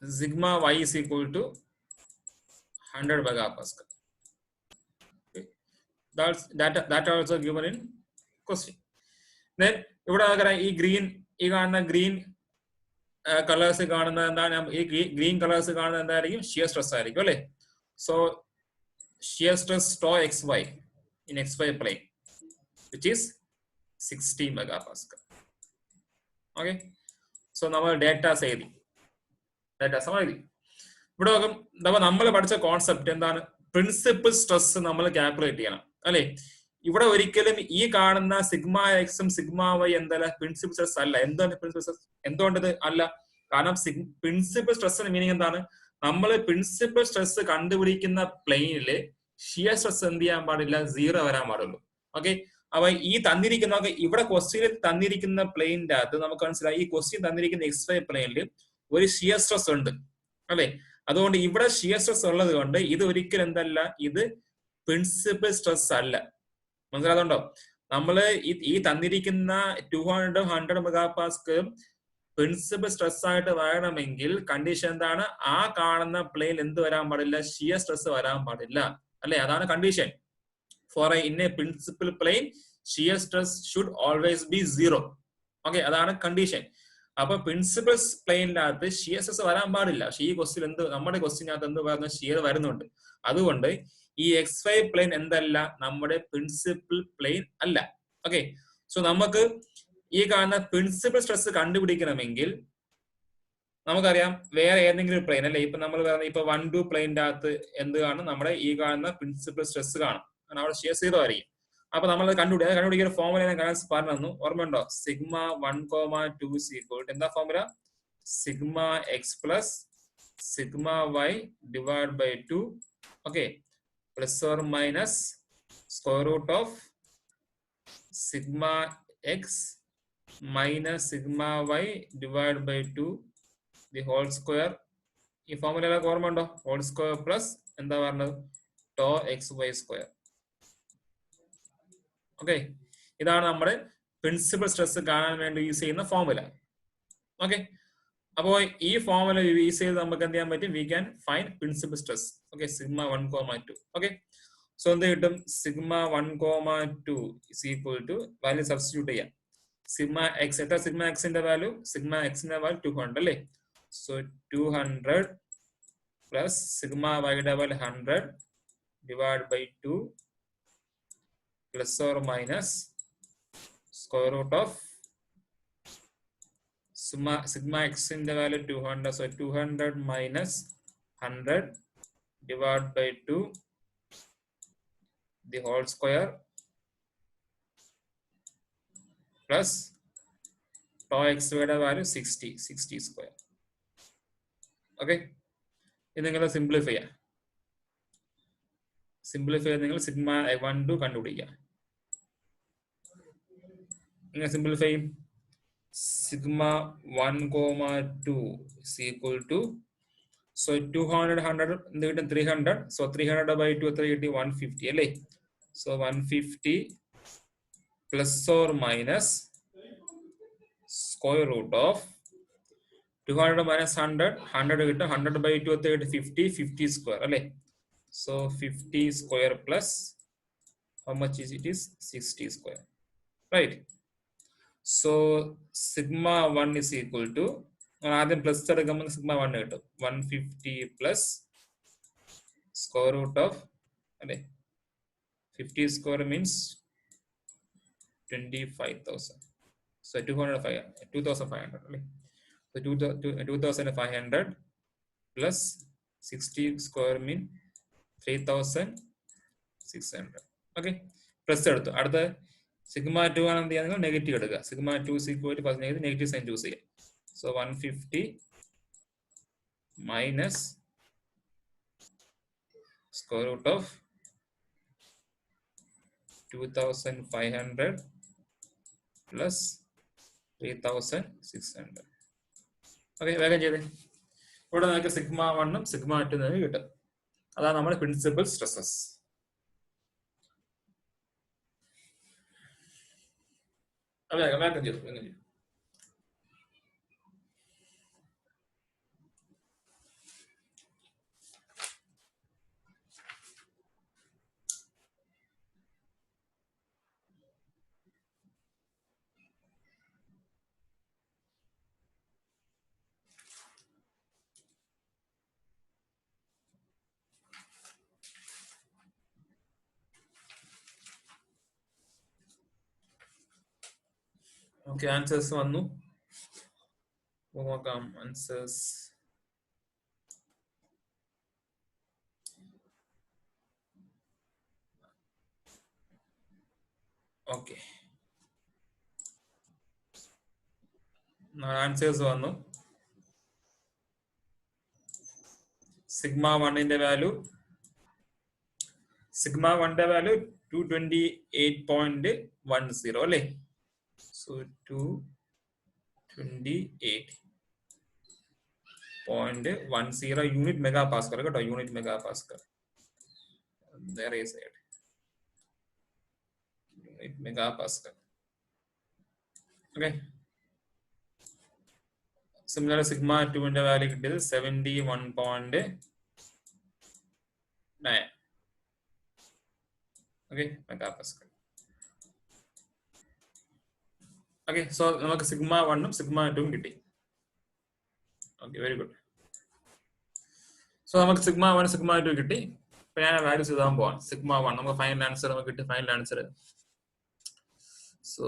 sigma y is equal to 100 megapascal. Okay. That also given in question. Then ഈ കാണുന്ന green colours കാണുന്നത് എന്താണ്? ഈ ഗ്രീൻ കളേഴ്സ് കാണുന്നത് എന്തായിരിക്കും? ഷിയർ സ്ട്രെസ് ആയിരിക്കും അല്ലെ? So shear stress tau xy in xy plane which is 60 megapascal. Okay, so നമ്മൾ ഡേറ്റാസ് എഴുതി. ഇവിടെ നമ്മൾ പഠിച്ച കോൺസെപ്റ്റ് എന്താണ്? പ്രിൻസിപ്പൽ സ്ട്രെസ് നമ്മൾ കാൽക്കുലേറ്റ് ചെയ്യണം അല്ലെ? ഇവിടെ ഒരിക്കലും ഈ കാണുന്ന സിഗ്മ എക്സും സിഗ്മ വൈ എന്തല്ല പ്രിൻസിപ്പൽ സ്ട്രെസ് അല്ല. എന്താണ് പ്രിൻസിപ്പൽ സ്ട്രെസ്? എന്തുകൊണ്ടത് അല്ല? കാരണം പ്രിൻസിപ്പൽ സ്ട്രെസ്സിന് മീനിങ് എന്താണ്? നമ്മൾ പ്രിൻസിപ്പൽ സ്ട്രെസ് കണ്ടുപിടിക്കുന്ന പ്ലെയിനില് ഷിയർ സ്ട്രെസ് എന്ത് ചെയ്യാൻ പാടില്ല? 0 വരാൻ പാടുള്ളൂ. ഓക്കെ, അപ്പൊ ഈ തന്നിരിക്കുന്ന ഇവിടെ ക്വസ്റ്റ്യനിൽ തന്നിരിക്കുന്ന പ്ലെയിനിന്റെ അകത്ത് നമുക്ക് മനസ്സിലായി, ഈ ക്വസ്റ്റ്യൻ തന്നിരിക്കുന്ന XY പ്ലെയിനിൽ ഒരു ഷിയർ സ്ട്രെസ് ഉണ്ട് അല്ലെ? അതുകൊണ്ട് ഇവിടെ ഷിയർ സ്ട്രെസ് ഉള്ളത് കൊണ്ട് ഇത് ഒരിക്കലും എന്തല്ല, ഇത് പ്രിൻസിപ്പൽ സ്ട്രെസ് അല്ല. മനസ്സിലാകുന്നുണ്ടോ? നമ്മള് ഈ തന്നിരിക്കുന്ന 200 100 മെഗാപാസ്കലും പ്രിൻസിപ്പൽ സ്ട്രെസ് ആയിട്ട് വരണമെങ്കിൽ കണ്ടീഷൻ എന്താണ്? ആ കാണുന്ന പ്ലെയിൻ എന്ത് വരാൻ പാടില്ല? ഷിയർ സ്ട്രെസ് വരാൻ പാടില്ല അല്ലെ? അതാണ് condition. For in a principal plane shear stress should always be 0. Okay, അതാണ് കണ്ടീഷൻ. അപ്പൊ പ്രിൻസിപ്പൽ പ്ലെയിനിനകത്ത് ഷിയർ സ്ട്രെസ് വരാൻ പാടില്ല. പക്ഷെ ഈ ക്വസ്റ്റ്യൻ നമ്മുടെ ക്വസ്റ്റ്യനകത്ത് എന്ത് പറയുന്നത്? ഷിയർ വരുന്നുണ്ട്. അതുകൊണ്ട് ഈ XY പ്ലെയിൻ എന്തല്ല? നമ്മുടെ പ്രിൻസിപ്പൽ പ്ലെയിൻ അല്ല. ഓക്കെ, സോ നമുക്ക് ഈ കാണുന്ന പ്രിൻസിപ്പൽ സ്ട്രെസ് കണ്ടുപിടിക്കണമെങ്കിൽ നമുക്കറിയാം വേറെ ഏതെങ്കിലും പ്ലെയിൻ അല്ലെ? ഇപ്പൊ നമ്മൾ പറയുന്നത് ഇപ്പൊ 1-2 പ്ലെയിനിന്റെ അകത്ത് എന്ത് കാണും? നമ്മുടെ ഈ കാണുന്ന പ്രിൻസിപ്പൽ സ്ട്രെസ് കാണും. കാരണം അവിടെ ഷിയർ 0 ആയിരിക്കും. അപ്പൊ നമ്മൾ കണ്ടുപിടിക്കുന്ന ഫോർമുല ഞാൻ പറഞ്ഞു തന്നു, ഓർമ്മയുണ്ടോ? സിഗ്മ 1,2 ഈക്വൽ എന്താ formula? Sigma x plus sigma y divide by 2, okay, plus or minus square root of sigma x minus sigma y divide by 2 the whole square. ഈ ഫോർമുല ഓർമ്മ ഉണ്ടോ? ഹോൾ സ്ക്വയർ പ്ലസ് എന്താ പറഞ്ഞത്? tau xy square. Okay, ഇതാണ് നമ്മുടെ principal stress കാണാൻ വേണ്ടി use ചെയ്യുന്ന ഫോർമുല. ഓക്കെ, അപ്പോൾ ഈ ഫോർമുല യൂസ് ചെയ്ത് നമുക്ക് എന്ത് ചെയ്യാൻ പറ്റും? We can find principal stress. Okay, sigma 1,2. Okay, so എന്ത് കിട്ടും? Sigma 1,2 is equal to value substitute ചെയ്യാം. സിഗ്മ എക്സ് എത്ര? സിഗ്മ എക്സിന്റെ വാല്യൂ 200 അല്ലേ? സോ 200 പ്ലസ് സിഗ്മ വൈയുടെ value 100 divide by 2 plus or minus square root of sigma x in the value 200. So 200 minus 100 divided by 2 the whole square plus tau x value 60 square. Okay, ഇത് നിങ്ങൾ simplify ചെയ്യാം. നിങ്ങൾ sigma 1,2 കണ്ടുപിടിക്കുക. ഇങ്ങനെ simplify ചെയ്യും. Sigma 1,2 is equal to, so 200 100 എന്ത് കിട്ടും? 300. so 300 by 2 എത്ര കിട്ടി? 150 അല്ലേ? so 150 plus or minus square root of 200 minus 100 കിട്ടും. 100 by 2 എത്ര കിട്ടും? 50 square അല്ലേ? so 50 square plus how much is it? Is 60 square, right? so sigma 1 is equal to, ആദ്യം പ്ലസ് എടുക്കുമ്പോൾ സിഗ്മ 1 കിട്ടും. 150 പ്ലസ് സ്ക്വയർ റൂട്ട് ഓഫ് അല്ലെ 50 square means 25,000. so 2,500 അല്ലെ? so 2,500 plus 60 square mean 3,600. Okay, plus എടുത്തു. അടുത്ത sigma 2 ആണ് എന്ത് ചെയ്യാൻ? നിങ്ങൾ നെഗറ്റീവ് എടുക്കുക. Sigma 2 is equal to first negative sign choose ചെയ്യുക. So 150 minus square root of 2,500 plus 3,600. Okay, വേഗം ചെയ്തേ. ഇവിടെ നമുക്ക് സിഗ്മ 1 സിഗ്മ 2 കിട്ടും. അതാണ് നമ്മുടെ പ്രിൻസിപ്പൽ സ്ട്രെസ്സസ്. വേഗം ചെയ്തു. ഓക്കെ, ആൻസേഴ്സ് വന്നു. നോക്കാം ആൻസേഴ്സ്. ഓക്കെ, ആൻസേഴ്സ് വന്നു. സിഗ്മ 1ന്റെ വാല്യൂ 228.10 അല്ലേ? സോ 228.10 യൂണിറ്റ് മെഗാ പാസ്കൽ കേട്ടോ, unit mega pascal. Unit mega pascal. Okay, similar sigma 2ന്റെ വാല്യൂ കിട്ടിയത് 71.9. Okay, mega pascal. Okay, so നമുക്ക് സിഗ്മ 1ഉം സിഗ്മ 2ഉം കിട്ടി. Okay, very good. സോ നമുക്ക് സിഗ്മ 1 സിഗ്മ 2 കിട്ടി. ഇപ്പൊ ഞാൻ വാല്യൂസ് എഴുതാൻ പോവാം. സിഗ്മ 1 നമുക്ക് ഫൈനൽ ആൻസർ നമുക്ക് കിട്ടി. Final answer, so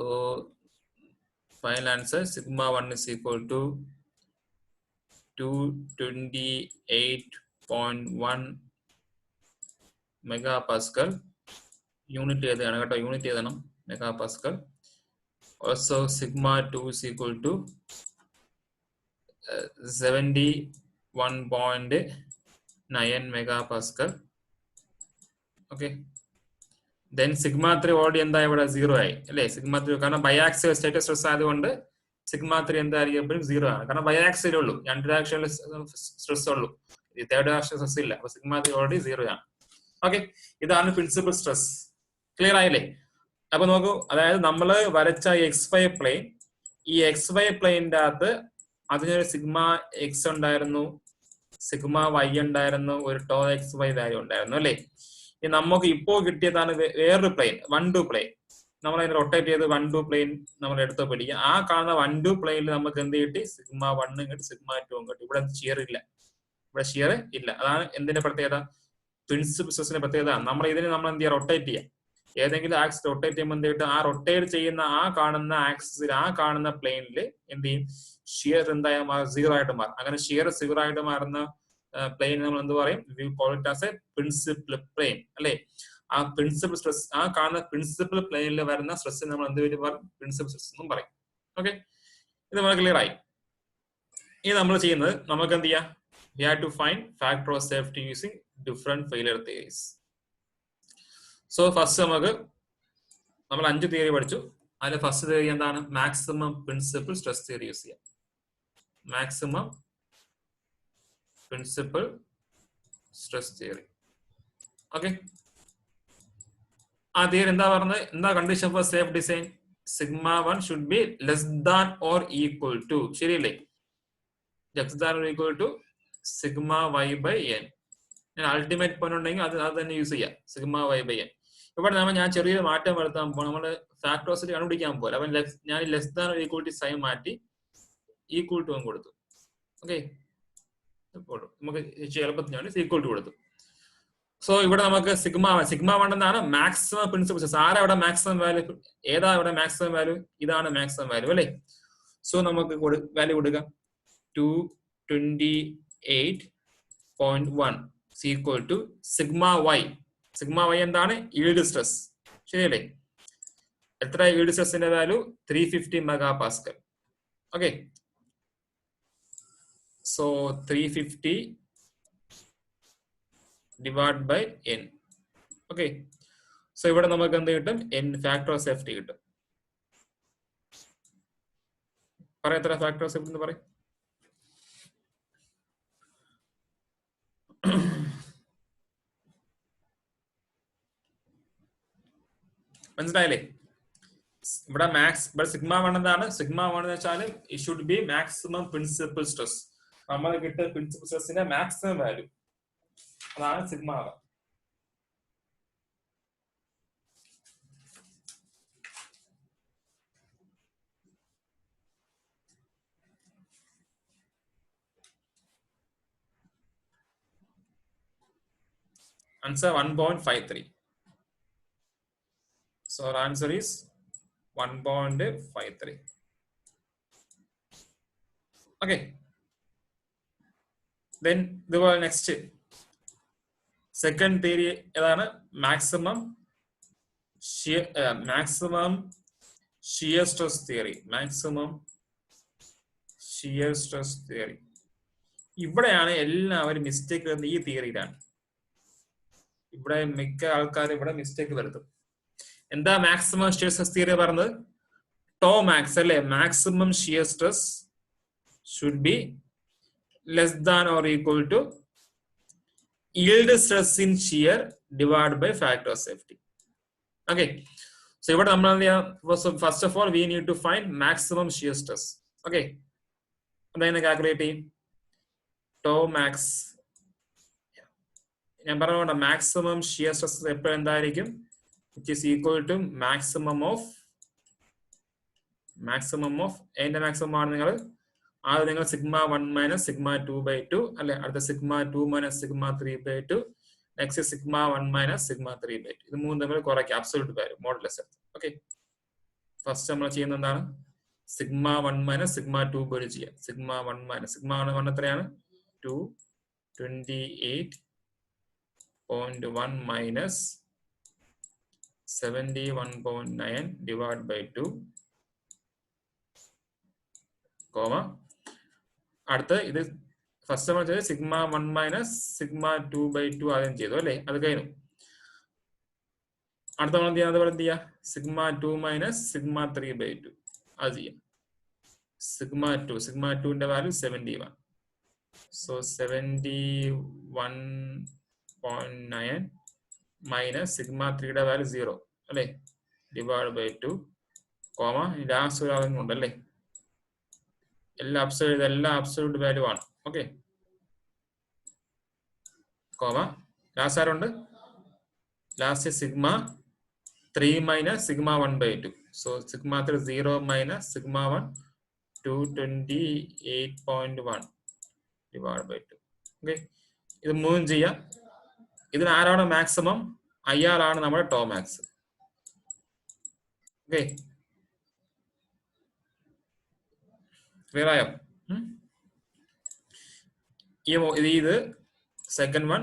final answer sigma 1 is equal to 228.1 mega pascal. Unit ഏതാണ് കേട്ടോ, യൂണിറ്റ് ഏതാണ് mega Pascal. Also sigma 2 is equal to 71.9 mega pascal. Okay, then sigma 3 already എന്താ ഇവിടെ 0 ആയി അല്ലേ? സിഗ്മ 3 കാരണം ബൈആക്സിയൽ സ്റ്റേറ്റസ് സ്ട്രെസ് ആയതുകൊണ്ട് സിഗ്മ 3 എന്തായിരിക്കും എപ്പോഴും 0 ആണ്. കാരണം ബൈആക്സിയലേ ഉള്ളൂ, രണ്ട് ഡയറക്ഷനിൽ സ്ട്രെസ് ഉള്ളൂ, ഈ തേർഡ് ഡയറക്ഷൻ സ്ട്രെസ് ഇല്ല. അപ്പൊ സിഗ്മ 3 ഓൾറെഡി 0 ആണ്. ഓക്കെ, ഇതാണ് പ്രിൻസിപ്പൽ സ്ട്രെസ്. ക്ലിയർ ആയില്ലേ? അപ്പൊ നോക്കൂ, അതായത് നമ്മൾ വരച്ച XY പ്ലെയിൻ, ഈ XY പ്ലെയിനിന്റെ അകത്ത് അതിനൊരു സിഗ്മ എക്സ് ഉണ്ടായിരുന്നു, സിഗ്മ വൈ ഉണ്ടായിരുന്നു, ഒരു ടോ XY വാല്യൂ ഉണ്ടായിരുന്നു അല്ലേ? ഈ നമുക്ക് ഇപ്പോ കിട്ടിയതാണ് വേറൊരു പ്ലെയിൻ, 1-2 പ്ലെയിൻ. നമ്മൾ അതിനെ റൊട്ടേറ്റ് ചെയ്ത് 1-2 പ്ലെയിൻ നമ്മൾ എടുത്ത് പിടിക്കുക. ആ കാണുന്ന 1-2 പ്ലെയിനിൽ നമുക്ക് എന്ത് കിട്ടി? സിഗ്മ 1 കിട്ടി, സിഗ്മ 2 കിട്ടി. ഇവിടെ ഷിയർ ഇല്ല, ഇവിടെ ഷിയർ ഇല്ല. അതാണ് എന്തിന്റെ പ്രത്യേകത? പ്രിൻസിപ്പൽ സ്ട്രെസിന്റെ പ്രത്യേകത. നമ്മൾ ഇതിനെ നമ്മൾ എന്ത് ചെയ്യുക? റൊട്ടേറ്റ് ചെയ്യാം. ഏതെങ്കിലും ആക്സിസ് റൊട്ടേറ്റ് ചെയ്യുമ്പോൾ എന്ത് കിട്ടും? ആ റൊട്ടേറ്റ് ചെയ്യുന്ന ആ കാണുന്ന ആക്സിസിൽ, ആ കാണുന്ന പ്ലെയിനിൽ എന്ത് ചെയ്യും? ഷിയർ എന്തായാലും 0 ആയിട്ട് മാറും. അങ്ങനെ ഷിയർ 0 ആയിട്ട് മാറുന്ന പ്ലെയിൻ നമ്മൾ എന്ത് പറയും? We call it as A principal plain അല്ലേ? ആ പ്രിൻസിപ്പൽ സ്ട്രെസ്, ആ കാണുന്ന പ്രിൻസിപ്പൽ പ്ലെയിനിൽ വരുന്ന സ്ട്രെസ് നമ്മൾ എന്ത് പേര് പറയും? പ്രിൻസിപ്പൽ സ്ട്രെസ് എന്നും പറയും. ഓക്കെ, ഇത് നമ്മൾ ക്ലിയർ ആയി. ഇനി നമ്മൾ ചെയ്യുന്നത്, നമുക്ക് എന്ത് ചെയ്യാം? We have to find factor of safety using different failure theories. So first നമ്മൾ 5 തിയറി പഠിച്ചു. അതിൽ ഫസ്റ്റ് തിയറി എന്താണ്? Maximum principal stress theory use ചെയ്യാം. Maximum principal stress theory. Okay, ആ തിയറി എന്താ പറഞ്ഞത്? എന്താ condition for safe design? Sigma 1 should be less than or equal to, ശരിയല്ലേ? Less than or equal to sigma Y by N. Ultimate point ഉണ്ടെങ്കിൽ അത് തന്നെ use ചെയ്യാം, സിഗ്മ വൈ ബൈ എൻ. ഇവിടെ ഞാൻ ചെറിയൊരു മാറ്റം വരുത്താൻ പോകും. നമ്മൾ ഫാക്ടോസിറ്റി കണ്ടുപിടിക്കാൻ പോലെ അവൻ ഞാൻ less than equal to sign മാറ്റി ഈക്വൽ ടു കൊടുത്തു. ഓക്കെ, നമുക്ക് എളുപ്പത്തിന് വേണ്ടി ഈക്വൽ ടു കൊടുത്തു. സോ ഇവിടെ നമുക്ക് സിഗ്മ 1 എന്നാണ് മാക്സിമം പ്രിൻസിപ്പൽ സ്ട്രെസ്. ആരാ ഇവിടെ മാക്സിമം വാല്യൂ? ഏതാ ഇവിടെ മാക്സിമം വാല്യൂ? ഇതാണ് മാക്സിമം വാല്യൂ അല്ലേ? സോ നമുക്ക് വാല്യൂ കൊടുക്കാം. 228.1 equal to sigma y. Sigma y എന്താണ്? ഈൽഡ് സ്ട്രെസ്, ശരിയല്ലേ? എത്ര ഈൽഡ് സ്ട്രെസിന്റെ വാല്യൂ? 350 mega pascal. Okay, so 350 divide by n. Okay, so ഇവിടെ നമുക്ക് എന്ത് കിട്ടും? n ഫാക്ടർ ഓഫ് സേഫ്റ്റി കിട്ടും. പറയാം, എത്ര ഫാക്ടർ ഓഫ് സേഫ്റ്റി എന്ന് പറയും? മനസ്സിലായില്ലേ? ഇവിടെ സിഗ്മ 1 എന്താണ്? സിഗ്മ 1 എന്ന് വെച്ചാൽ it should be maximum principal stress. നമ്മൾ കിട്ടിയ പ്രിൻസിപ്പൽ സ്ട്രെസിന്റെ മാക്സിമം വാല്യൂ, അതാണ് sigma 1. Answer 1.53. So our answer is 1.53. Okay. Then ഇതുപോലെ നെക്സ്റ്റ് സെക്കൻഡ് തിയറി ഏതാണ്? Maximum shear stress theory. Maximum shear stress theory. ഇവിടെയാണ് എല്ലാവരും മിസ്റ്റേക്ക് വരുന്നത്, ഈ തിയറിയിലാണ്. ഇവിടെ മിക്ക ആൾക്കാരും ഇവിടെ മിസ്റ്റേക്ക് വരുത്തും. എന്താ മാക്സിമം ഷിയർ സ്ട്രെസ് തിയറി പറഞ്ഞത്? ടോ മാക്സ് അല്ലെ, maximum shear stress should be less than or equal to yield stress in shear divided by factor of safety. Okay, so ഇവിടെ നമ്മൾ first of all we need to find maximum shear stress. Okay, അതെങ്ങനെ calculate ചെയ്യും? Tau max ഞാൻ പറഞ്ഞ maximum shear stress എപ്പോഴും എന്തായിരിക്കും? Which is equal to maximum of അതിന്റെ maximum ആണ് നിങ്ങൾ സിഗ്മ 1 മൈനസ് സിഗ്മ 2/2 അല്ലെ, അടുത്ത sigma 2 minus sigma 3/2, next sigma 1 minus sigma 3/2. ഇത് മൂന്ന് തമ്മിൽ കുറയ്ക്കുക, absolute value modulus. Okay, first നമ്മൾ ചെയ്യുന്ന എന്താണ്? സിഗ്മ 1 മൈനസ് സിഗ്മ 2/2 ചെയ്യാം. സിഗ്മ 1 മൈനസ് സിഗ്മ 1 എത്രയാണ്? 228.1 മൈനസ് 71.9 ഡിവൈഡ് ബൈ 2 കോമ. അടുത്ത് ഇത് ഫസ്റ്റ് നമ്മൾ ചെയ്ത് സിഗ്മ 1 മൈനസ് സിഗ്മ 2/2 ആദ്യം ചെയ്തു അല്ലെ, അത് കഴിഞ്ഞു. അടുത്ത നമ്മൾ എന്ത് ചെയ്യാം? സിഗ്മ 2 മൈനസ് സിഗ്മ 3/2 അത് ചെയ്യാം. സിഗ്മ 2ന്റെ വാല്യൂ 71. സോ 71.9 മൈനസ് സിഗ്മ 3യുടെ വാല്യൂ 0 അല്ലെ, ഡിവൈഡ് ബൈ 2 കോമ. ലാസ്റ്റ് ഒരു ആളും ഉണ്ടല്ലേ, എല്ലാം അബ്സല്യൂട്ട് വാല്യൂ ആണ്. Okay, comma. ലാസ്റ്റ് ആരുണ്ട്? Last sigma 3 minus sigma 1/2. So sigma 3 0 minus sigma 1 228.1 divide by 2. Okay, ഇത് മൂന്നും ചെയ്യാം. ഇതിന് ആരാണ് മാക്സിമം? അയാളാണ് നമ്മുടെ ടോ മാക്സ്. ഓക്കെ, ക്ലിയർ ആയോ? ഇത് second one,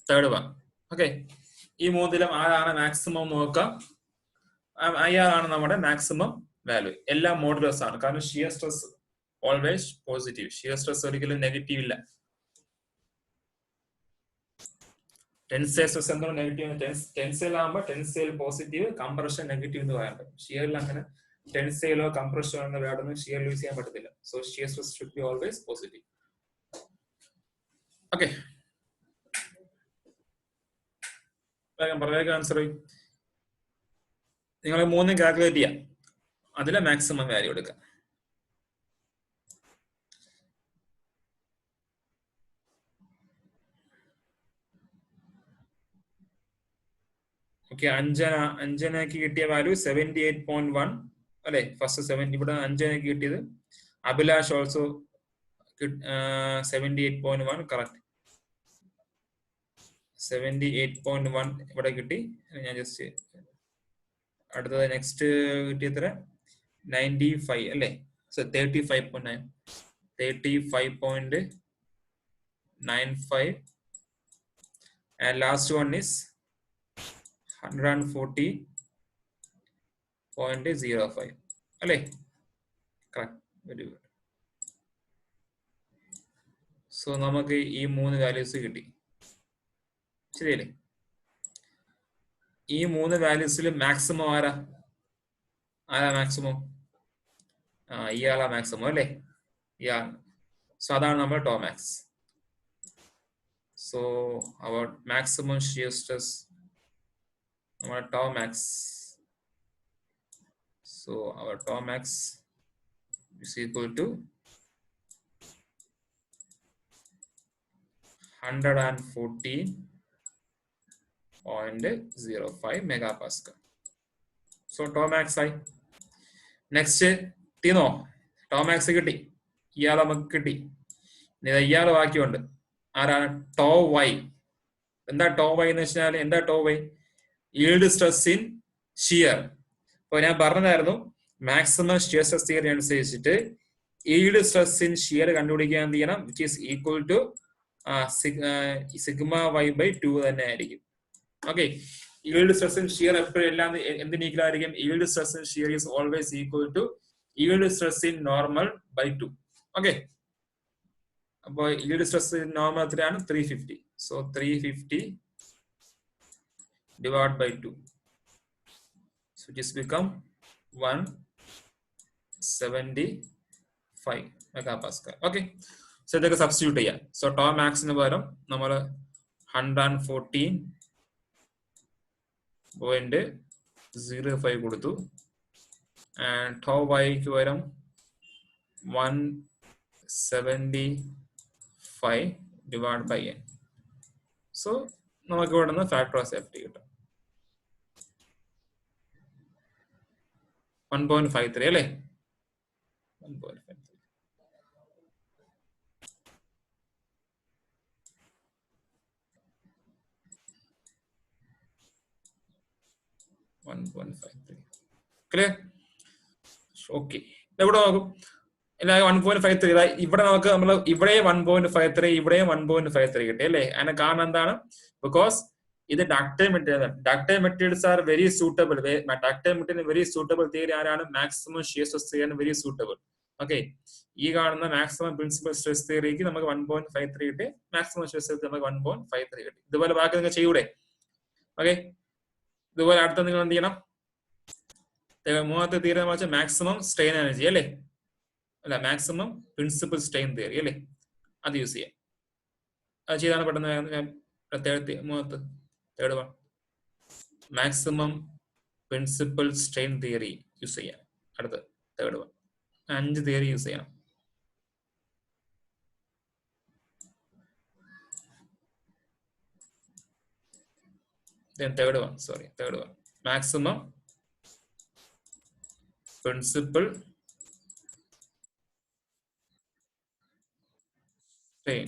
third one. Okay, ഈ മൂന്നിലും ആരാണ് മാക്സിമം നോക്കാം. അയാളാണ് നമ്മുടെ മാക്സിമം വാല്യൂ. എല്ലാം മോഡുലസ് ആണ്, കാരണം shear stress always positive. Shear stress ഒരിക്കലും നെഗറ്റീവ് ഇല്ല. ടെൻസൈൽ സ്ട്രെസ് എന്താണ് നെഗറ്റീവ്? ടെൻസൈൽ ആകുമ്പോൾ ടെൻസൈൽ പോസിറ്റീവ്, കംപ്രഷൻ നെഗറ്റീവ് എന്ന് പറയാൻ പറ്റും. ഷിയറിൽ അങ്ങനെ ടെൻസൈലോ കംപ്രഷനോ എന്ന വേർഡൊന്നും ഷിയർ യൂസ് ചെയ്യാൻ പറ്റത്തില്ല. So shear stress should be always positive. Okay, വേഗം ആൻസർ ചെയ്യും. നിങ്ങൾ മൂന്നും കാൽക്കുലേറ്റ് ചെയ്യാം, അതിലെ മാക്സിമം വാല്യൂ എടുക്കാം. ഓക്കെ, അഞ്ജനക്ക് കിട്ടിയ വാല്യൂ 78.1 അല്ലെ. ഫസ്റ്റ് 70, ഇവിടെ അഞ്ജനക്ക് കിട്ടിയത്. Abhilash also 78.1 correct. 78.1 ഇവിടെ കിട്ടി. ഞാൻ ജസ്റ്റ് അടുത്തത് നെക്സ്റ്റ് കിട്ടിയത്ര 95 അല്ലെ. So 35.9 35.95 and last one is 140.05 അല്ലെ. Correct, very good. സോ നമുക്ക് ഈ മൂന്ന് വാല്യൂസ് കിട്ടി, ശരിയല്ലേ? ഈ മൂന്ന് വാല്യൂസിൽ മാക്സിമം ആരാ മാക്സിമം? ഇയാളാ മാക്സിമം അല്ലെ, ഇയാൾ. സോ അതാണ് നമ്മുടെ ടോ മാക്സ്. സോ അവർ maximum shear stress, our tau max. So our tau max is equal to 114.05 megapascal. So tau max ആയി. നെക്സ്റ്റ് തീർന്നോ? ടോ മാക്സ് കിട്ടി, ഇയാളെ നമുക്ക് കിട്ടി. ഇയാള് ബാക്കിയുണ്ട്. ആരാണ്? Tau y. എന്താ ടോ വൈ എന്ന് വെച്ചാൽ? എന്താ tau y? yield stress in shear. അപ്പോൾ ഞാൻ പറഞ്ഞതായിരുന്നു, മാക്സിമം ഷിയർ സ്ട്രെസ് തിയറി അനുസരിച്ചിട്ട് yield stress in shear കണ്ടുപിടിക്കാൻ എന്ത് ചെയ്യണം, which is equal to sigma y by 2 തന്നെ ആയിരിക്കും. Okay, yield stress in shear എപ്പോഴും എല്ലാം എന്തിന് ഈക്വൽ ആയിരിക്കും? yield stress in shear is always equal to yield stress in normal by 2. Okay, അപ്പോൾ yield stress in normal എത്രയാണ്? 350. So 350 divided by 2. So just become 175 megapascal. Okay, so ഇതൊക്കെ substitute ചെയ്യാം. So to മാക്സിന് പകരം നമ്മൾ 114.05 കൊടുത്തു, and to വൈക്ക് പകരം 175 divided by n. So നമുക്ക് ഇവിടെ നിന്ന് ഫാക്ടർ ഓഫ് സേഫ്റ്റി കിട്ടും 1.53 അല്ലേ? 1.53. ക്ലിയർ? ഓക്കെ, ഇവിടെ നോക്കും 1.53. ഇവിടെ നമുക്ക് നമ്മൾ ഇവിടെ 1.53, ഇവിടെ 1.53 കിട്ടി അല്ലേ? അതിന് കാരണം എന്താണ്? ബിക്കോസ് ഇത് ductile material. Ductile materials are very suitable. Ductile material very suitable theory ആരാണ്? Maximum shear stress theory very suitable. Okay, ഈ കാണുന്ന മാക്സിമം പ്രിൻസിപ്പൽ സ്ട്രെസ് തിയറിക്ക് നമുക്ക് 1.53 കിട്ടി, മാക്സിമം ഷിയർ സ്ട്രെസ് നമുക്ക് 1.53 കിട്ടി. ഇതുപോലെ ബാക്കി നിങ്ങൾ ചെയ്യൂടെ? ഓക്കെ, ഇതുപോലെ അടുത്ത നിങ്ങൾ എന്ത് ചെയ്യണം? മൂന്നാമത്തെ തിയറി എന്ന് വെച്ചാൽ മാക്സിമം സ്ട്രെയിൻ എനർജി അല്ലേ? അല്ല, മാക്സിമം പ്രിൻസിപ്പൽ സ്ട്രെയിൻ തിയറി അല്ലേ? അത് യൂസ് ചെയ്യാം. അത് ചെയ്താണ് പെട്ടെന്ന് third one maximum principal strain theory use ചെയ്യാം. അടുത്ത തേർഡ് വൺ 5 തിയറി യൂസ് ചെയ്യണം. Third one maximum principal strain.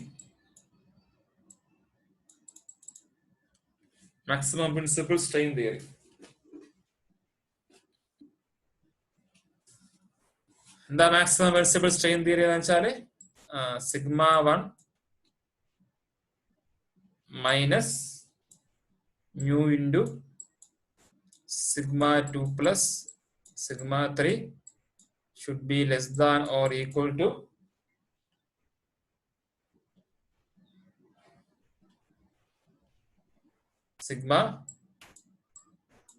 Maximum principal strain theory. The maximum principal strain theory is sigma 1 minus mu into sigma 2 plus sigma 3 should be less than or equal to sigma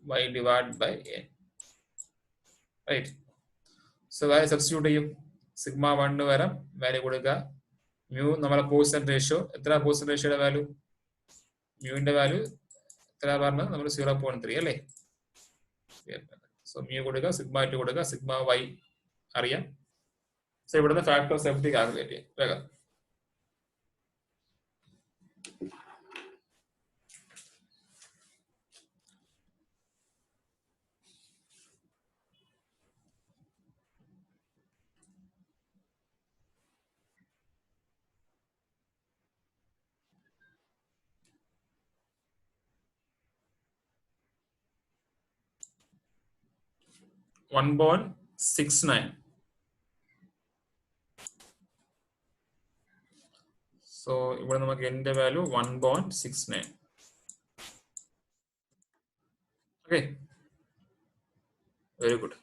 y divided by n. Right? So value substitute ചെയ്യും. sigma 1 വരെ value കൊടുക്കുക. mu നമ്മുടെ Poisson ratio എത്ര? Poisson റേഷ്യോയുടെ value, മ്യൂവിന്റെ value എത്ര പറഞ്ഞത്? നമ്മൾ 0.3 അല്ലേ? So mu കൊടുക്കുക, sigma 2 കൊടുക്കുക, sigma y അറിയാം. സോ ഇവിടുന്ന് ഫാക്ടർ ഓഫ് സേഫ്റ്റി കാൽക്കുലേറ്റ് ചെയ്യാം വേഗം. $1.69. So ഇവിടെ നമുക്ക് n value 1.69. Okay, very good.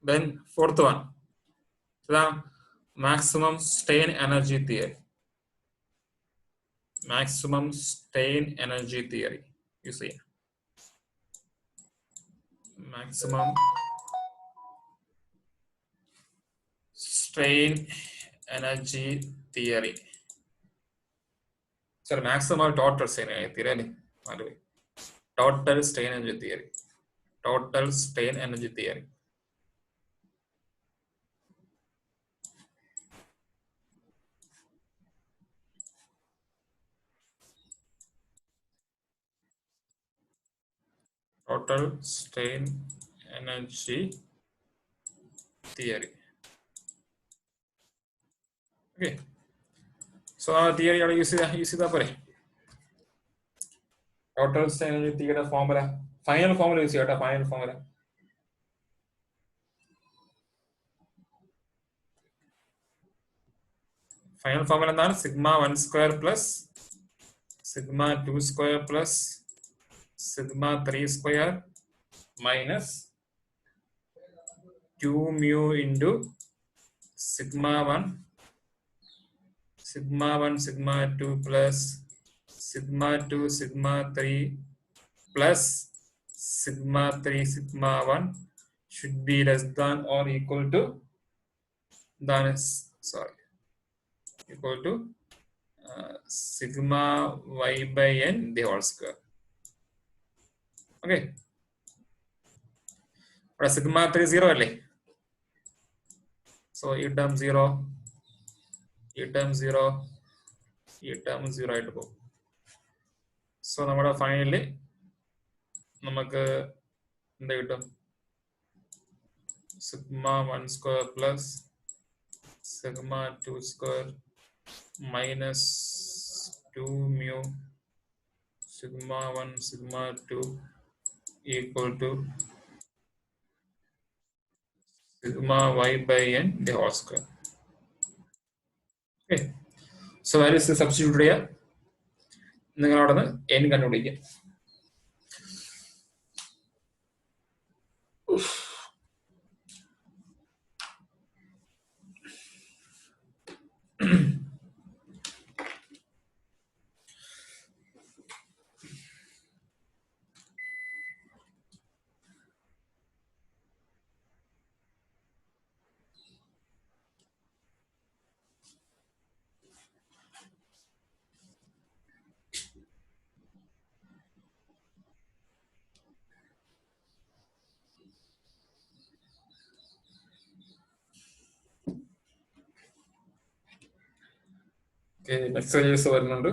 Then fourth one, the maximum strain energy theory. Maximum strain energy theory. You see, maximum strain energy theory. Sir, maximum total strain energy theory. Total strain energy theory. Total strain energy theory. Total strain energy theory. Okay. So our theory are use the total energy theory formula. Final formula use the final formula. Final formula is sigma 1 square plus sigma 2 square plus sigma 3 square minus 2 mu into sigma 1 sigma 2 plus sigma 2 sigma 3 plus sigma 3 sigma 1 should be less than or equal to equal to sigma y by n the whole square. Okay. But sigma 3 0 only. So e term 0, e term 0, e term 0 ആയിട്ട് പോകും. So നമ്മുടെ finally നമുക്ക് എന്ത് കിട്ടും? Sigma 1 square plus sigma 2 square minus 2 mu sigma 1 sigma 2 equal to sigma y by n the whole square. Okay. So that is the substitute here. നിങ്ങൾ അവിടെ നിന്ന് n കണ്ടുപിടിക്കുക. മെസ്സേജസ് വരുന്നുണ്ട്.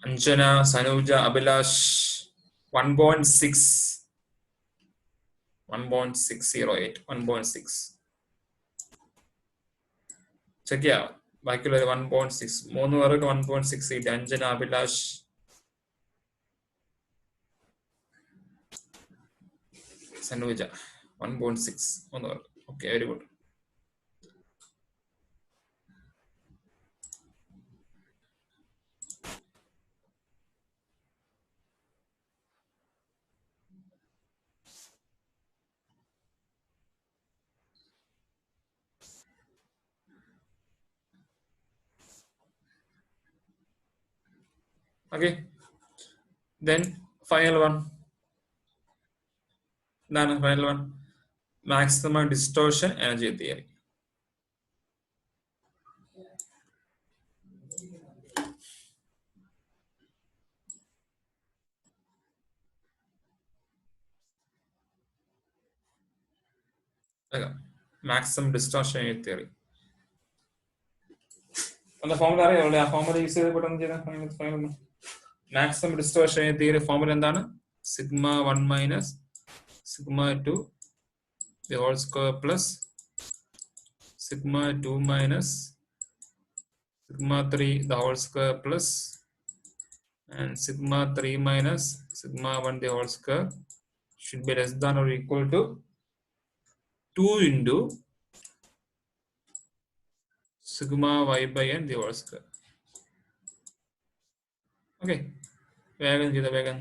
അഞ്ജന, സനൂജ, അഭിലാഷ് 1.6 1.608 1.6 ചെക്ക് ചെയ്യാം. ബാക്കിയുള്ള 1.6 മൂന്ന് പേർക്ക് 1.68 അഞ്ജന, അഭിലാഷ്, സനൂജ 1.6 മൂന്ന് പേർക്ക്. Okay, very good. Okay, then final one. Then final one, maximum distortion energy theory. Okay. Maximum distortion energy theory. On the formula അറിയാമല്ലോ, ആ ഫോർമുല യൂസ് ചെയ്ത് പെട്ടെന്ന് ചെയ്താൽ maximum distortion energy theory formula എന്താണ്? sigma 1 minus sigma 2 the whole square plus sigma 2 minus sigma 3 the whole square plus and sigma 3 minus sigma 1 the whole square should be less than or equal to 2 into sigma y by n the whole square. Okay, വേഗം ചെയ്ത വേഗം.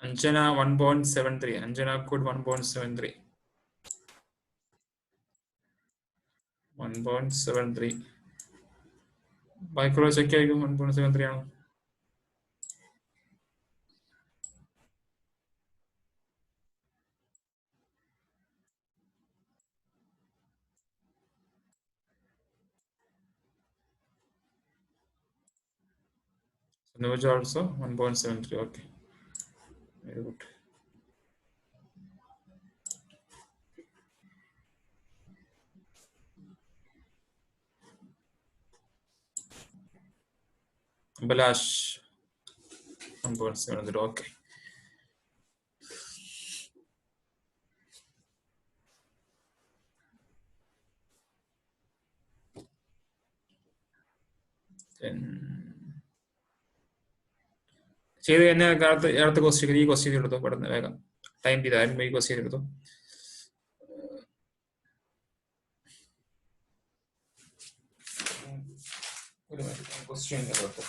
Anjana 1.73. Anjana code 1.73. 1.73. Micro check 1.73 ആണ്. Nuj also 1.73. Okay. Very good. Balash 1.73. Okay. ചെയ്ത് തന്നെ അടുത്ത question ഈ question എടുത്തോ പെടുന്ന വേഗം ടൈം ചെയ്താലും ഈ ക്വസ്റ്റ്യൻ എടുത്തോ. ഒരു ക്വസ്റ്റ്യൻ എടുത്തോ.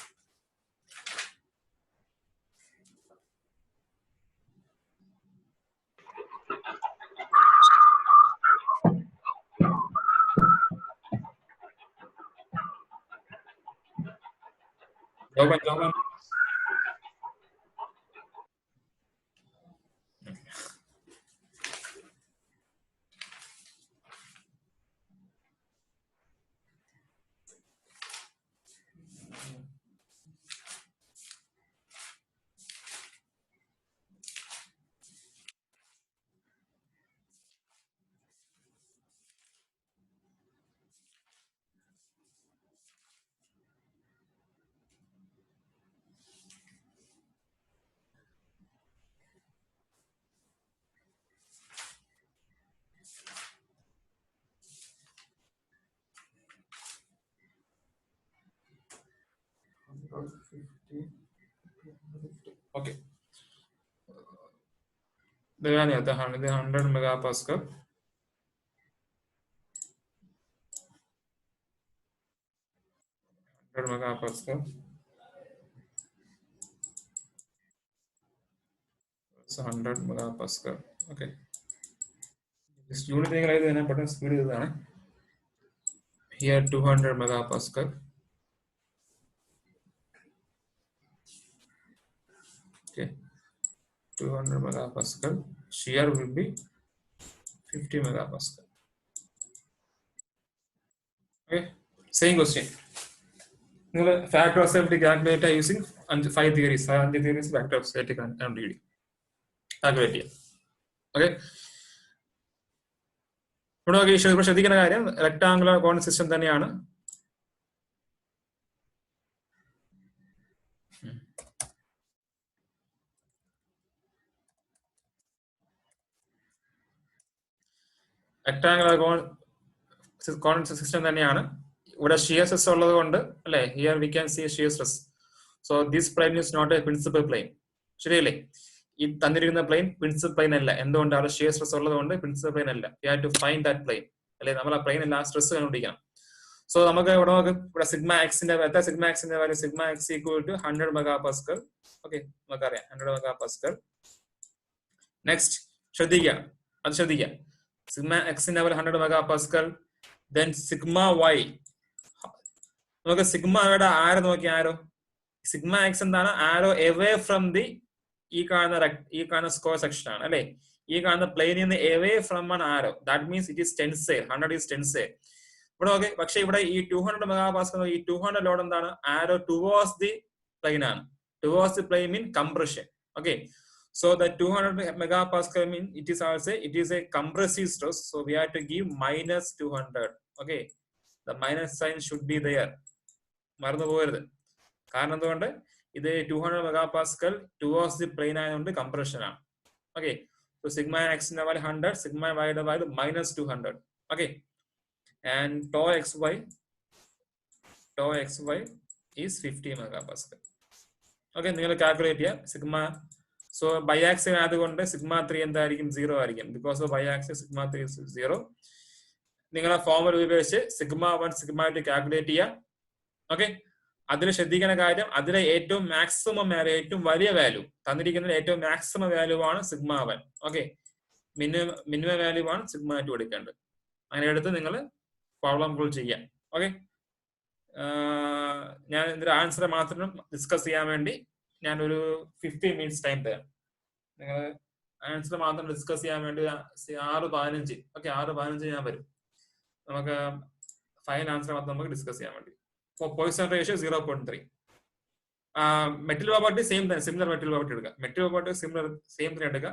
ജോബൻ ഓക്കെ. ഇത് 100 megapascal. Megapascal. So 100 megapascal. Okay. This unit thing like that, but speed is that. Here 200 megapascal. Okay. 200 megapascal. Shear will be 50 megapascal. Okay. Same question. Factor of safety calculator using 5 theories. 5 theories factor of safety calculator. Calculate. Okay. ഇവിടെ നോക്കി ശ്രദ്ധിക്കുന്ന കാര്യം rectangular coordinate system തന്നെയാണ്. Rectangular coordinate system തന്നെയാണ്. ഇവിടെ shear stress ഉള്ളത് കൊണ്ട് അല്ലെ, here we can see shear stress. So this plane is not a principal plane. ശരിയല്ലേ? ഈ തന്നിരിക്കുന്ന പ്ലെയിൻ പ്രിൻസിപ്പൽ പ്ലെയിൻ അല്ല. എന്തുകൊണ്ട്? അവിടെ ഷിയർ സ്ട്രെസ് ഉള്ളത് കൊണ്ട് പ്രിൻസിപ്പൽ പ്ലെയിൻ അല്ല. You have to find that plane. അല്ലെ, നമ്മൾ ആ പ്ലെയിൻ എല്ലാ സ്ട്രെസ് കണ്ടുപിടിക്കണം. സോ നമുക്ക് ഇവിടെ നോക്ക്, ഇവിടെ സിഗ്മ എക്സിന്റെ value sigma x equal to 100 megapascal. Okay, നമുക്കറിയാം 100 മെഗാപാസ്കൽ. നെക്സ്റ്റ് ശ്രദ്ധിക്കുക, സിഗ്മ എക്സിന്റെ value 100 megapascal. Then sigma y, നമുക്ക് സിഗ്മയുടെ ആരോ നോക്കി, ആരോ സിഗ്മ എക്സ് എന്താണ്? ആരോ എവേ ഫ്രം ദി ഈ കാണുന്ന സ്ക്വയർ സെക്ഷൻ ആണ് അല്ലെ. ഈ കാണുന്ന പ്ലെയിനിൽ നിന്ന് away from an arrow. That means it is tensile. 100 is tensile. ഇവിടെ ഓക്കെ. പക്ഷെ ഇവിടെ ഈ 200 മെഗാപാസ്കൽ, ഈ 200 ലോഡ് എന്താണ്? ആരോ ടുവേഴ്സ് ദി പ്ലെയിൻ ആണ്. Towards the plain mean compression. Okay, so the 200 megapascal mean it is a compressive stress. So we have to give minus 200. Okay, the minus sign should be there. മറന്നു പോകരുത്. കാരണം എന്തുകൊണ്ട്? ഇത് 200 megapascal towards the plane ആയതുകൊണ്ട് compression ആണ്. Okay, so sigma x ന്റെ value 100, sigma y ന്റെ value minus 200. Okay, and tau xy is 50 megapascal. Okay, നിങ്ങൾ കാൽക്കുലേറ്റ് ചെയ്യുക സിഗ്മ. സോ ബൈ ആക്സിൽ ആയതുകൊണ്ട് സിഗ്മ 3 എന്തായിരിക്കും? 0 ആയിരിക്കും. Because of biaxial sigma 3 is 0. നിങ്ങളെ ഫോർമുല ഉപയോഗിച്ച് സിഗ്മ 1 സിഗ്മ 2 കാൽക്കുലേറ്റ് ചെയ്യുക. ഓക്കെ, അതിൽ ശ്രദ്ധിക്കുന്ന കാര്യം അതിലെ ഏറ്റവും മാക്സിമം വാല്യൂ, ഏറ്റവും വലിയ വാല്യൂ തന്നിരിക്കുന്ന ഏറ്റവും മാക്സിമം വാല്യൂ ആണ് സിഗ്മ 1. ഓക്കെ, മിനിമം വാല്യൂ ആണ് സിഗ്മ 2 എടുക്കേണ്ടത്. അങ്ങനെ എടുത്ത് നിങ്ങൾ പ്രോബ്ലം ഫുൾ ചെയ്യാം. ഓക്കെ, ഞാൻ ഇതിന്റെ ആൻസർ മാത്രം ഡിസ്കസ് ചെയ്യാൻ വേണ്ടി ഞാൻ ഒരു 15 മിനിറ്റ്സ് ടൈം തരാം. നിങ്ങൾ ആൻസർ മാത്രം ഡിസ്കസ് ചെയ്യാൻ വേണ്ടി 6:15. ഓക്കെ, 6:15 ഞാൻ വരും. നമുക്ക് ഫൈനൽ ആൻസർ മാത്രം നമുക്ക് ഡിസ്കസ് ചെയ്യാൻ വേണ്ടി. Poisson ratio 0.3. Metal property same തന്നെ, സിമിലർ മെറ്റൽ പ്രോപ്പർട്ടി എടുക്കുക. മെറ്റൽ പ്രോപ്പർട്ടി സിമിലർ സെയിം തന്നെ എടുക്കുക.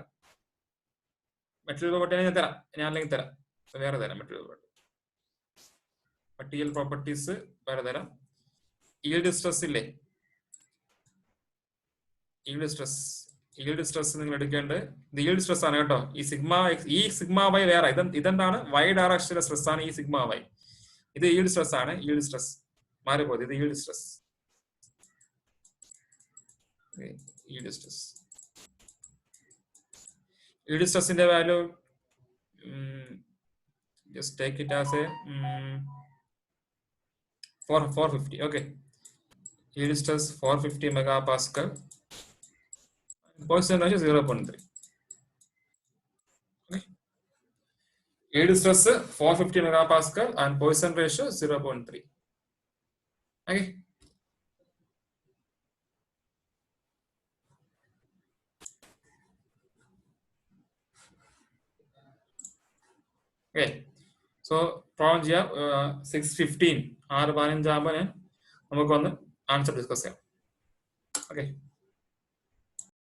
മെറ്റൽ പ്രോപ്പർട്ടി ഞാൻ തരാം, ഞാൻ അല്ലെങ്കിൽ തരാം, വേറെ തരാം. മെറ്റീരിയൽ പ്രോപ്പർട്ടീസ് വേറെ തരാം. ഈൽഡ് സ്ട്രെസ് ഇല്ലേ, ഈൽഡ് സ്ട്രെസ് നിങ്ങൾ എടുക്കേണ്ടത് ഈൽഡ് സ്ട്രെസ് ആണ് കേട്ടോ. ഈ സിഗ്മ വൈ വേറെ, ഇതെന്താണ് വൈ ഡയറക്ഷനിലെ സ്ട്രെസ് ആണ് ഈ സിഗ്മ വൈ. ഇത് ഈൽഡ് സ്ട്രെസ് ആണ്. ഈൽഡ് സ്ട്രെസ് മാറിപ്പോയത്, ഇത് ഈൽഡ് സ്ട്രെസ്. ഈൽഡ് സ്ട്രെസിന്റെ value just take it as a 450. okay, yield stress 450 megapascal, Poisson ratio 0.3. okay, yield stress 450 megapascal and Poisson ratio 0.3. okay, okay. So problem ചെയ്യാം. 6:15 6:15 ആകുമ്പോൾ നമുക്കൊന്ന് answer discuss ചെയ്യാം. Okay.